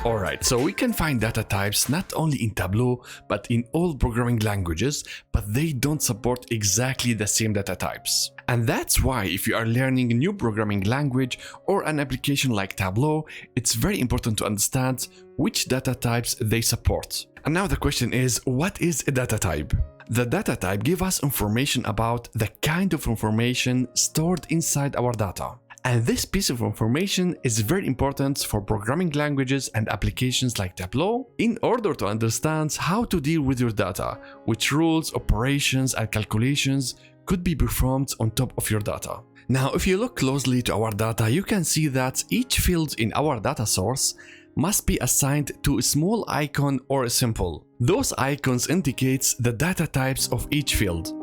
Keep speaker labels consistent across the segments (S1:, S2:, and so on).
S1: Alright, so we can find data types not only in Tableau, but in all programming languages, but they don't support exactly the same data types. And that's why if you are learning a new programming language or an application like Tableau, it's very important to understand which data types they support. And now the question is, what is a data type? The data type gives us information about the kind of information stored inside our data. And this piece of information is very important for programming languages and applications like Tableau in order to understand how to deal with your data, which rules, operations, and calculations could be performed on top of your data. Now, if you look closely to our data, you can see that each field in our data source must be assigned to a small icon or a symbol. Those icons indicates the data types of each field.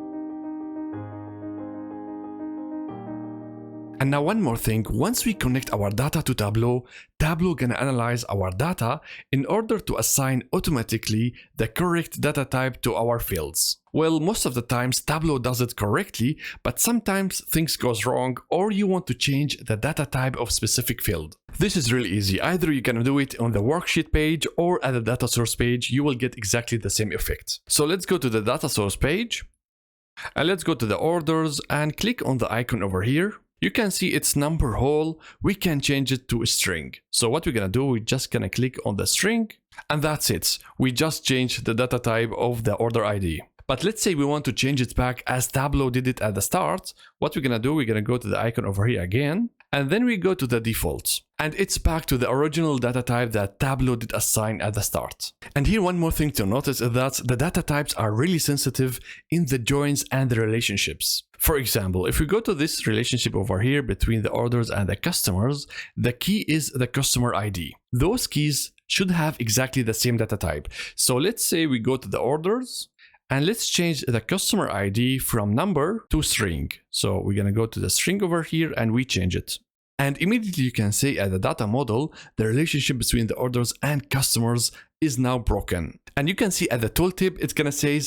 S1: And now one more thing, once we connect our data to Tableau, Tableau gonna analyze our data in order to assign automatically the correct data type to our fields. Well, most of the times Tableau does it correctly, but sometimes things goes wrong or you want to change the data type of specific field. This is really easy. Either you can do it on the worksheet page or at the data source page, you will get exactly the same effect. So let's go to the data source page and let's go to the orders and click on the icon over here. You can see it's number whole. We can change it to a string. So what we're gonna do, we're just gonna click on the string and that's it. We just changed the data type of the order ID. But let's say we want to change it back as Tableau did it at the start. What we're gonna do, we're gonna go to the icon over here again, and then we go to the default. And it's back to the original data type that Tableau did assign at the start. And here one more thing to notice is that the data types are really sensitive in the joins and the relationships. For example, if we go to this relationship over here between the orders and the customers, the key is the customer ID. Those keys should have exactly the same data type. So let's say we go to the orders, and let's change the customer ID from number to string. So we're gonna go to the string over here and we change it. And immediately you can see at the data model, the relationship between the orders and customers is now broken. And you can see at the tooltip, it's gonna say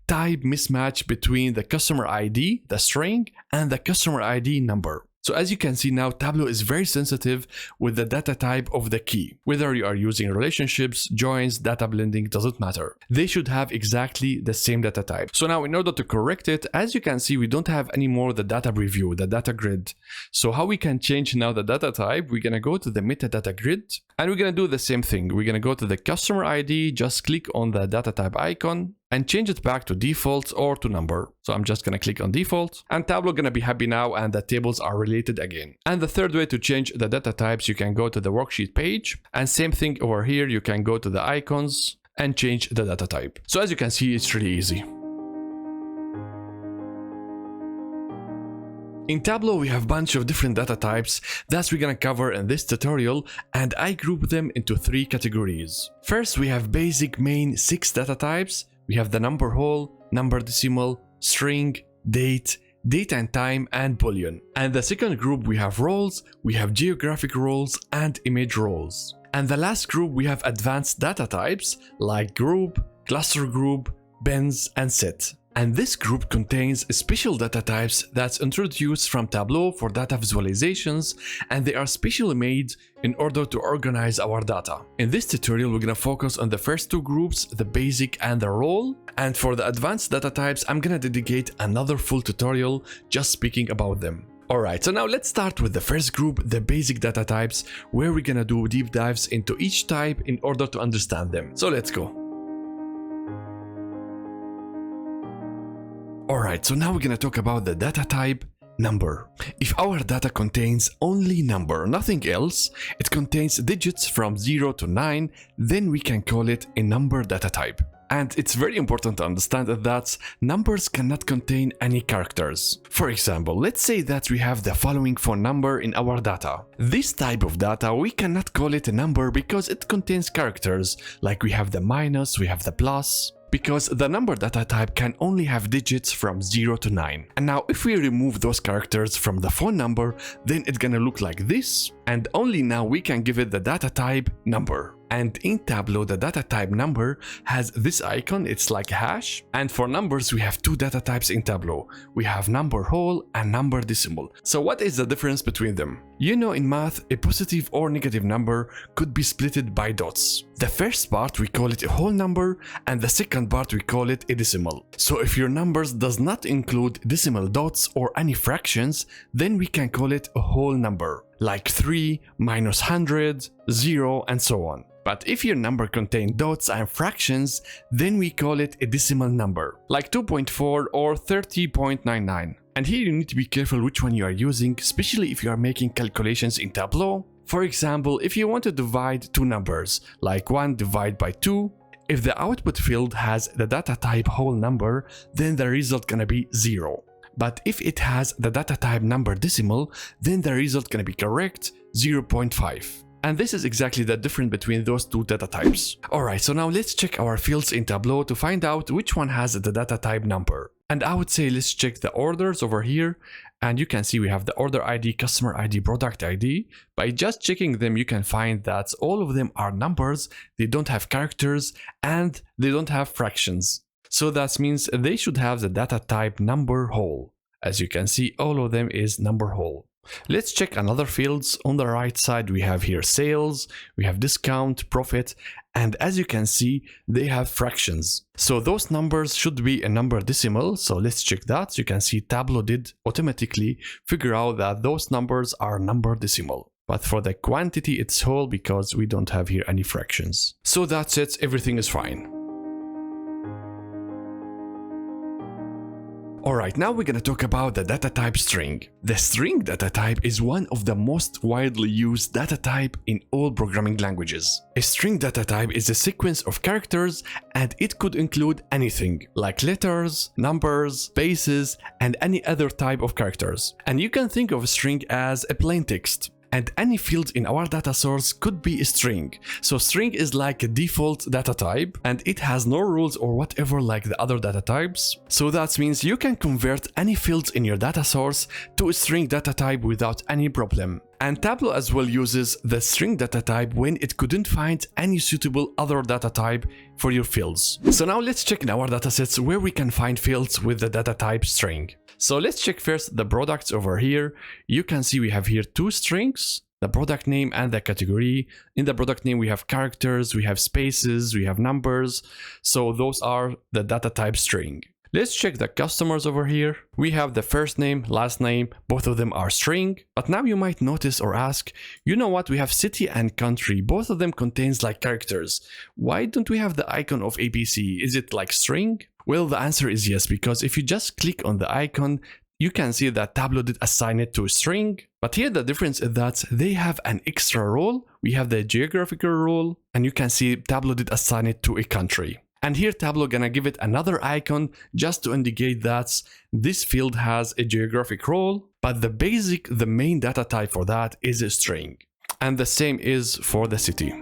S1: type mismatch between the customer ID, the string, and the customer ID number. So as you can see now, Tableau is very sensitive with the data type of the key. Whether you are using relationships, joins, data blending, doesn't matter. They should have exactly the same data type. So now in order to correct it, as you can see, we don't have anymore the data preview, the data grid. So how we can change now the data type, we're gonna go to the metadata grid and we're gonna do the same thing. We're gonna go to the customer ID, just click on the data type icon and change it back to default or to number. So I'm just gonna click on default and Tableau gonna be happy now and the tables are related again. And the third way to change the data types, you can go to the worksheet page and same thing over here, you can go to the icons and change the data type. So as you can see, it's really easy. In Tableau, we have a bunch of different data types that we're gonna cover in this tutorial, and I group them into 3 categories. First, we have basic main 6 data types. We have the number whole, number decimal, string, date, date and time, and Boolean. And the second group, we have roles, we have geographic roles, and image roles. And the last group, we have advanced data types like group, cluster group, bins, and set. And this group contains special data types that's introduced from Tableau for data visualizations, and they are specially made in order to organize our data. In this tutorial, we're gonna focus on the first 2 groups, the basic and the role. And for the advanced data types, I'm gonna dedicate another full tutorial just speaking about them. Alright, so now let's start with the first group, the basic data types, where we're gonna do deep dives into each type in order to understand them. So let's go. Alright, so now we're gonna talk about the data type number. If our data contains only number, nothing else, it contains digits from 0 to 9, then we can call it a number data type. And it's very important to understand that numbers cannot contain any characters. For example, let's say that we have the following phone number in our data. This type of data, we cannot call it a number because it contains characters, like we have the minus, we have the plus, because the number data type can only have digits from 0 to 9. And now if we remove those characters from the phone number, then it's gonna look like this, and only now we can give it the data type number. And in Tableau, the data type number has this icon, it's like a hash. And for numbers, we have two data types in Tableau. We have number whole and number decimal. So what is the difference between them? You know, in math, a positive or negative number could be splitted by dots. The first part we call it a whole number, and the second part we call it a decimal. So if your numbers does not include decimal dots or any fractions, then we can call it a whole number, like 3, minus 100, 0, and so on. But if your number contains dots and fractions, then we call it a decimal number, like 2.4 or 30.99. And here you need to be careful which one you are using, especially if you are making calculations in Tableau. For example, if you want to divide two numbers, like 1 divided by 2, if the output field has the data type whole number, then the result gonna be 0. But if it has the data type number decimal, then the result gonna be correct, 0.5. And this is exactly the difference between those two data types. Alright, so now let's check our fields in Tableau to find out which one has the data type number. And I would say let's check the orders over here, and you can see we have the order ID, customer ID, product ID. By just checking them, you can find that all of them are numbers, they don't have characters, and they don't have fractions. So that means they should have the data type number whole. As you can see, all of them is number whole. Let's check another fields. On the right side, we have here sales, we have discount, profit, and as you can see, they have fractions. So those numbers should be a number decimal. So let's check that. You can see Tableau did automatically figure out that those numbers are number decimal. But for the quantity, it's whole because we don't have here any fractions. So that's it, everything is fine. Alright, now we're gonna talk about the data type string. The string data type is one of the most widely used data type in all programming languages. A string data type is a sequence of characters, and it could include anything, like letters, numbers, spaces, and any other type of characters. And you can think of a string as a plain text. And any field in our data source could be a string. So string is like a default data type, and it has no rules or whatever like the other data types. So that means you can convert any fields in your data source to a string data type without any problem. And Tableau as well uses the string data type when it couldn't find any suitable other data type for your fields. So now let's check in our datasets where we can find fields with the data type string. So let's check first the products over here. You can see we have here two strings, the product name and the category. In the product name, we have characters, we have spaces, we have numbers. So those are the data type string. Let's check the customers over here. We have the first name, last name, both of them are string. But now you might notice or ask, you know what, we have city and country, both of them contains like characters. Why don't we have the icon of ABC? Is it like string? Well, the answer is yes, because if you just click on the icon, you can see that Tableau did assign it to a string. But here the difference is that they have an extra role. We have the geographical role, and you can see Tableau did assign it to a country. And here Tableau gonna give it another icon just to indicate that this field has a geographic role, but the main data type for that is a string. And the same is for the city.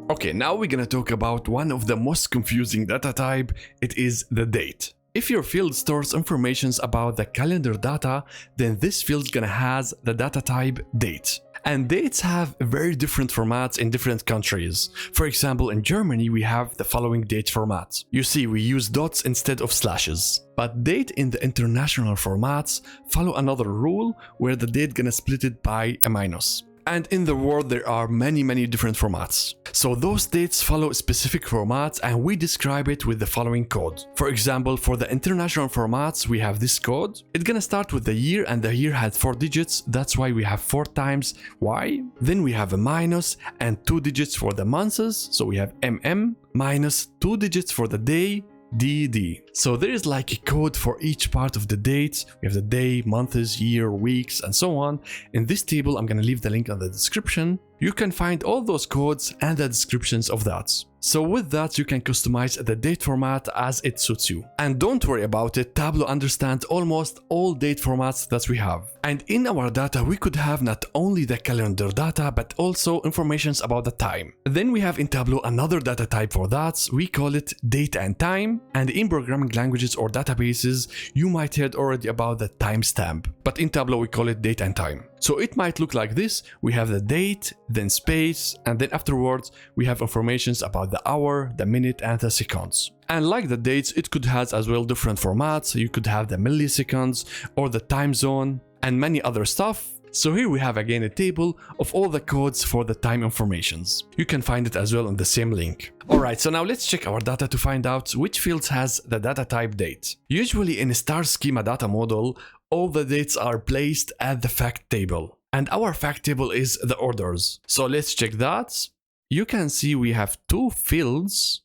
S1: Okay, now we're gonna talk about one of the most confusing data type. It is the date. If your field stores information about the calendar data, then this field gonna has the data type date. And dates have very different formats in different countries. For example, in Germany, we have the following date format. You see, we use dots instead of slashes. But date in the international formats follow another rule where the date gonna split it by a minus. And in the world, there are many different formats. So those dates follow specific formats, and we describe it with the following code. For example, for the international formats, we have this code. It's gonna start with the year, and the year had 4 digits. That's why we have 4 times Y. Then we have a minus and 2 digits for the months. So we have MM minus 2 digits for the day, DD. So there is like a code for each part of the date. We have the day, months, year, weeks, and so on. In this table, I'm gonna leave the link on the description. You can find all those codes and the descriptions of that. So with that, you can customize the date format as it suits you. And don't worry about it, Tableau understands almost all date formats that we have. And in our data, we could have not only the calendar data, but also informations about the time. Then we have in Tableau another data type for that. We call it date and time. And in programming languages or databases, you might heard already about the timestamp. But in Tableau, we call it date and time. So it might look like this. We have the date, then space, and then afterwards we have informations about the hour, the minute, and the seconds. And like the dates, it could have as well different formats. You could have the milliseconds or the time zone and many other stuff. So here we have again a table of all the codes for the time informations. You can find it as well on the same link. Alright, so now let's check our data to find out which fields has the data type date. Usually in a star schema data model, all the dates are placed at the fact table. And our fact table is the orders. So let's check that. You can see we have two fields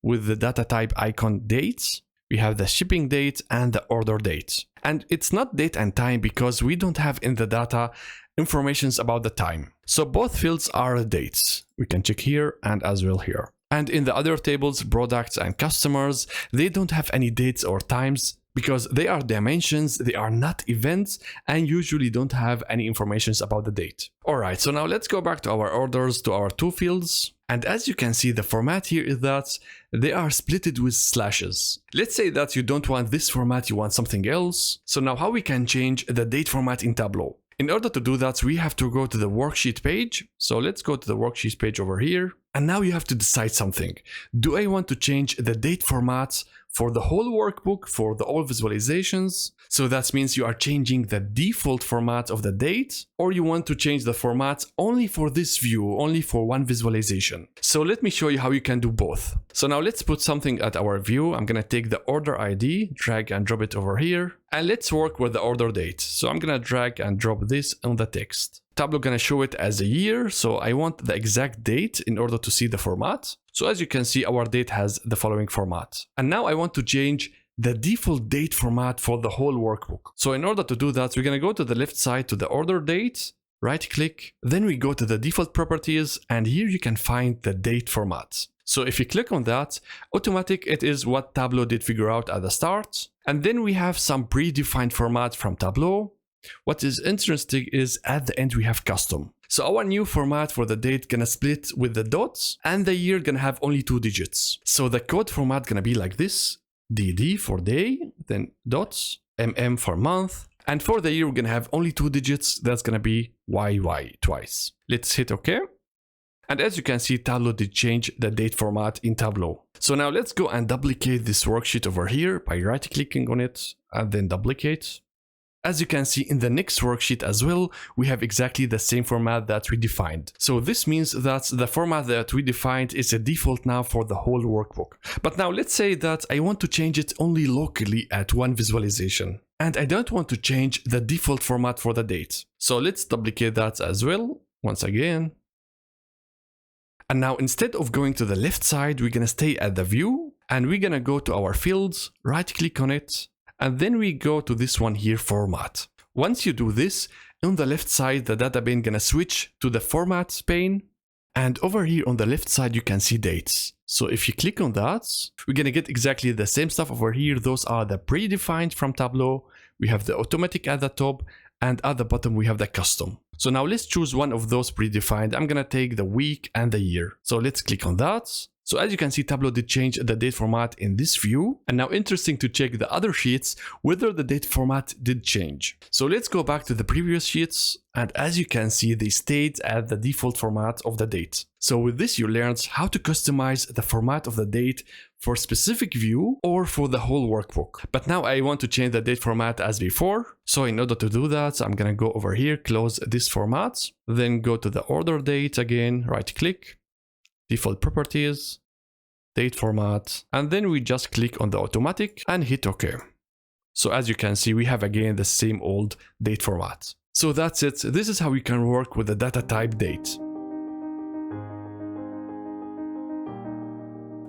S1: with the data type icon dates. We have the shipping date and the order date. And it's not date and time because we don't have in the data informations about the time. So both fields are dates. We can check here and as well here. And in the other tables, products and customers, they don't have any dates or times because they are dimensions, they are not events, and usually don't have any informations about the date. Alright, so now let's go back to our orders, to our two fields. And as you can see, the format here is that they are splitted with slashes. Let's say that you don't want this format, you want something else. So now how we can change the date format in Tableau? In order to do that, we have to go to the worksheet page. So let's go to the worksheet page over here. And now you have to decide something. Do I want to change the date format for the whole workbook, for the all visualizations? So that means you are changing the default format of the date, or you want to change the format only for this view, only for one visualization. So let me show you how you can do both. So now let's put something at our view. I'm gonna take the order ID, drag and drop it over here, and let's work with the order date. So I'm gonna drag and drop this on the text. Tableau gonna show it as a year, so I want the exact date in order to see the format. So as you can see, our date has the following format. And now I want to change the default date format for the whole workbook. So in order to do that, we're gonna go to the left side to the order date, right click, then we go to the default properties, and here you can find the date format. So if you click on that, automatic it is what Tableau did figure out at the start. And then we have some predefined format from Tableau. What is interesting is at the end we have custom. So our new format for the date gonna split with the dots, and the year gonna have only 2 digits. So the code format gonna be like this: DD for day, then dots, MM for month, and for the year we're gonna have only 2 digits. That's gonna be YY twice. Let's hit OK. And as you can see, Tableau did change the date format in Tableau. So now let's go and duplicate this worksheet over here by right clicking on it and then duplicate. As you can see in the next worksheet as well, we have exactly the same format that we defined. So this means that the format that we defined is a default now for the whole workbook. But now let's say that I want to change it only locally at one visualization, and I don't want to change the default format for the date. So let's duplicate that as well, once again. And now instead of going to the left side, we're gonna stay at the view, and we're gonna go to our fields, right click on it, and then we go to this one here, format. Once you do this, on the left side, the data pane gonna switch to the format pane. And over here on the left side, you can see dates. So if you click on that, we're gonna get exactly the same stuff over here. Those are the predefined from Tableau. We have the automatic at the top, and at the bottom, we have the custom. So now let's choose one of those predefined. I'm gonna take the week and the year. So let's click on that. So as you can see, Tableau did change the date format in this view. And now interesting to check the other sheets, whether the date format did change. So let's go back to the previous sheets. And as you can see, they stayed at the default format of the date. So with this, you learned how to customize the format of the date for specific view or for the whole workbook. But now I want to change the date format as before. So in order to do that, I'm gonna go over here, close this format, then go to the order date again, right click, default properties, date format, and then we just click on the automatic and hit OK. So as you can see, we have again the same old date format. So that's it. This is how you can work with the data type date.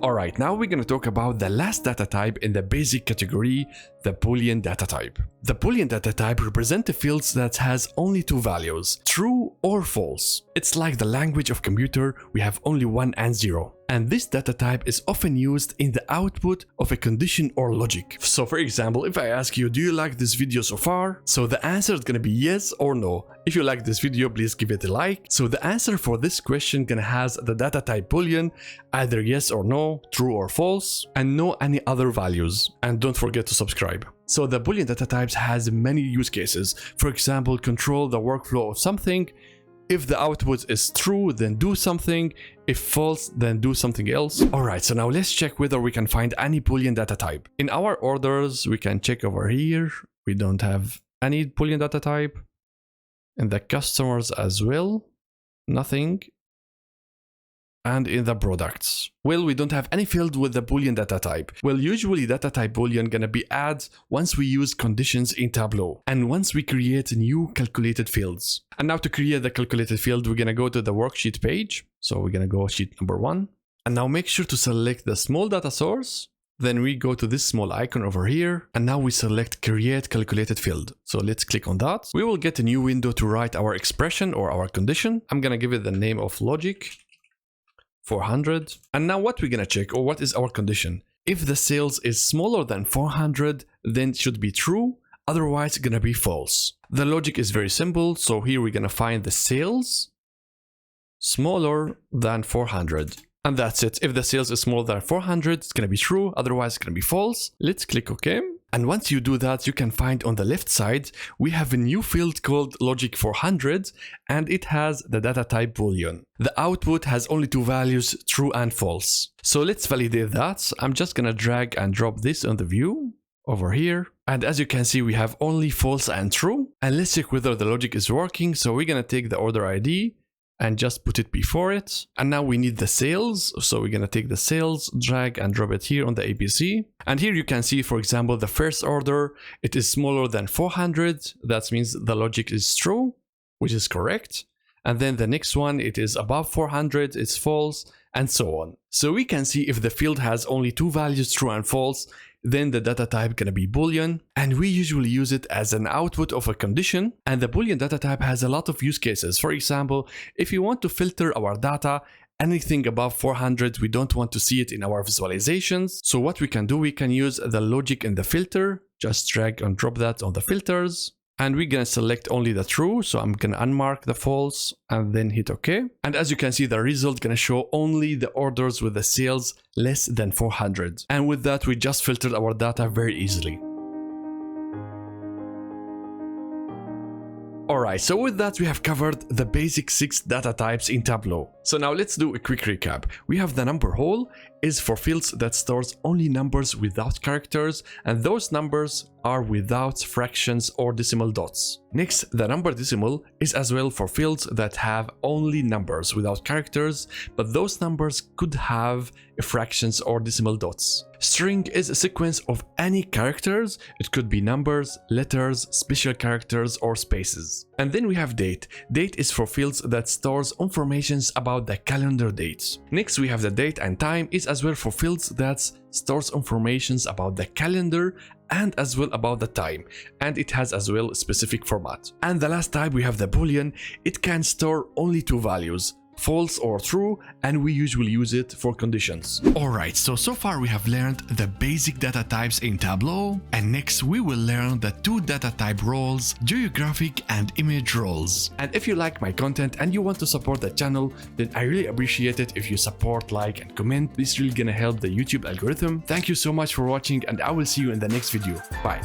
S1: Alright, now we're going to talk about the last data type in the basic category, the Boolean data type. The Boolean data type represents the fields that has only 2 values, true or false. It's like the language of computer, we have only 1 and 0. And this data type is often used in the output of a condition or logic. So for example, if I ask you, do you like this video so far? So the answer is gonna be yes or no. If you like this video, please give it a like. So the answer for this question gonna has the data type Boolean, either yes or no, true or false, and no any other values. And don't forget to subscribe. So the Boolean data types has many use cases. For example, control the workflow of something. If the output is true, then do something. If false, then do something else. Alright, so now let's check whether we can find any Boolean data type. In our orders, we can check over here. We don't have any Boolean data type. In the customers as well, nothing. And in the products, well, we don't have any field with the Boolean data type. Well, usually data type Boolean gonna be added once we use conditions in Tableau and once we create new calculated fields. And now to create the calculated field, we're gonna go to the worksheet page. So we're gonna go sheet number 1. And now make sure to select the small data source. Then we go to this small icon over here, and now we select create calculated field. So let's click on that. We will get a new window to write our expression or our condition. I'm gonna give it the name of logic 400. And now what we're gonna check, or what is our condition? If the sales is smaller than 400, then it should be true. Otherwise, it's gonna be false. The logic is very simple. So here we're gonna find the sales smaller than 400. And that's it. If the sales is smaller than 400, it's gonna be true. Otherwise, it's gonna be false. Let's click OK. And once you do that, you can find on the left side, we have a new field called logic 400, and it has the data type Boolean. The output has only two values, true and false. So let's validate that. I'm just gonna drag and drop this on the view over here. And as you can see, we have only false and true. And let's check whether the logic is working. So we're gonna take the order ID and just put it before it. And now we need the sales. So we're gonna take the sales, drag and drop it here on the ABC. And here you can see, for example, the first order, it is smaller than 400. That means the logic is true, which is correct. And then the next one, it is above 400, it's false, and so on. So we can see if the field has only two values, true and false, then the data type gonna be Boolean, and we usually use it as an output of a condition. And the Boolean data type has a lot of use cases. For example, if you want to filter our data, anything above 400, we don't want to see it in our visualizations. So what we can do, we can use the logic in the filter, just drag and drop that on the filters. And we're gonna select only the true, so I'm gonna unmark the false and then hit OK. And as you can see, the result gonna show only the orders with the sales less than 400. And with that, we just filtered our data very easily. Alright, so with that, we have covered the basic 6 data types in Tableau. So now let's do a quick recap. We have the number whole is for fields that stores only numbers without characters, and those numbers are without fractions or decimal dots. Next, the number decimal is as well for fields that have only numbers without characters, but those numbers could have fractions or decimal dots. String is a sequence of any characters. It could be numbers, letters, special characters, or spaces. And then we have date. Date is for fields that stores informations about the calendar dates. Next, we have the date and time is as well for fields that stores informations about the calendar and as well about the time, and it has as well a specific format. And the last type, we have the Boolean. It can store only two values, false or true, and we usually use it for conditions. Alright, so far we have learned the basic data types in Tableau, and next we will learn the 2 data type roles, geographic and image roles. And if you like my content and you want to support the channel, then I really appreciate it if you support, like and comment. This really gonna help the YouTube algorithm. Thank you so much for watching, and I will see you in the next video. Bye.